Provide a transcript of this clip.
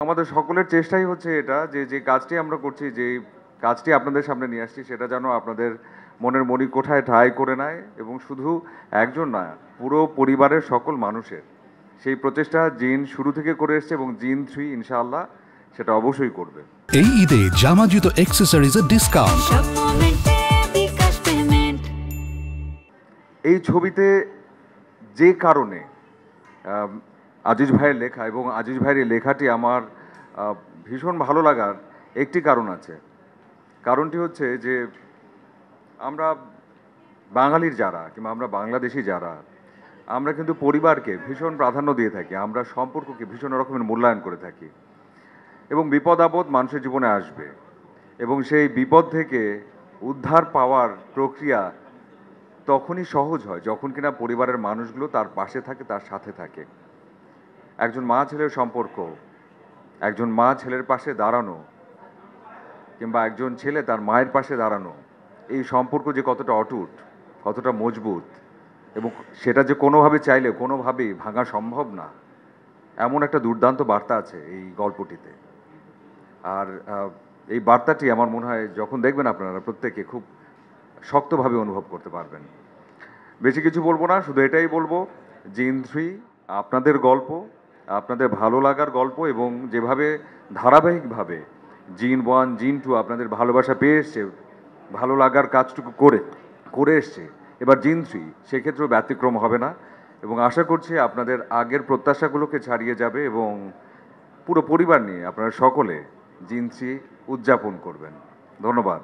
আমাদের সকলের চেষ্টাই হচ্ছে এটা যে কাজটি আমরা করছি, যে কাজটি আপনাদের সামনে নিয়ে আসছি, সেটা যেন আপনাদের মনের মণিকোঠায় ঠাঁই করে নেয় এবং শুধু একজন না, পুরো পরিবারের সকল মানুষের সেই প্রচেষ্টা জিন শুরু থেকে করে এসছে এবং জিন 3 ইনশাআল্লাহ সেটা অবশ্যই করবে। এই ঈদে জামা জুতো অ্যাক্সেসরিজের ডিসকাউন্ট। এই ছবিতে যে কারণে আজিজ ভাইয়ের লেখা এবং আজিজ ভাইয়ের এই লেখাটি আমার ভীষণ ভালো লাগার একটি কারণ আছে। কারণটি হচ্ছে যে আমরা বাঙালির যারা কিংবা আমরা বাংলাদেশি যারা, আমরা কিন্তু পরিবারকে ভীষণ প্রাধান্য দিয়ে থাকি, আমরা সম্পর্ককে ভীষণ রকমের মূল্যায়ন করে থাকি এবং বিপদ আপদ মানুষের জীবনে আসবে এবং সেই বিপদ থেকে উদ্ধার পাওয়ার প্রক্রিয়া তখনই সহজ হয় যখন কিনা পরিবারের মানুষগুলো তার পাশে থাকে, তার সাথে থাকে। একজন মা ছেলের সম্পর্ক, একজন মা ছেলের পাশে দাঁড়ানো কিংবা একজন ছেলে তার মায়ের পাশে দাঁড়ানো, এই সম্পর্ক যে কতটা অটুট, কতটা মজবুত এবং সেটা যে কোনোভাবে চাইলে কোনোভাবেই ভাঙা সম্ভব না, এমন একটা দুর্দান্ত বার্তা আছে এই গল্পটিতে। আর এই বার্তাটি আমার মনে হয় যখন দেখবেন আপনারা প্রত্যেকে খুব শক্তভাবে অনুভব করতে পারবেন। বেশি কিছু বলবো না, শুধু এটাই বলবো, জিন 3 আপনাদের গল্প, আপনাদের ভালো লাগার গল্প এবং যেভাবে ধারাবাহিকভাবে জিন 1 জিন 2 আপনাদের ভালোবাসা পেয়ে এসছে, ভালো লাগার কাজটুকু করে এসছে, এবার জিন 3 সেক্ষেত্রেও ব্যতিক্রম হবে না এবং আশা করছি আপনাদের আগের প্রত্যাশাগুলোকে ছাড়িয়ে যাবে এবং পুরো পরিবার নিয়ে আপনারা সকলে জিন 3 উদযাপন করবেন। ধন্যবাদ।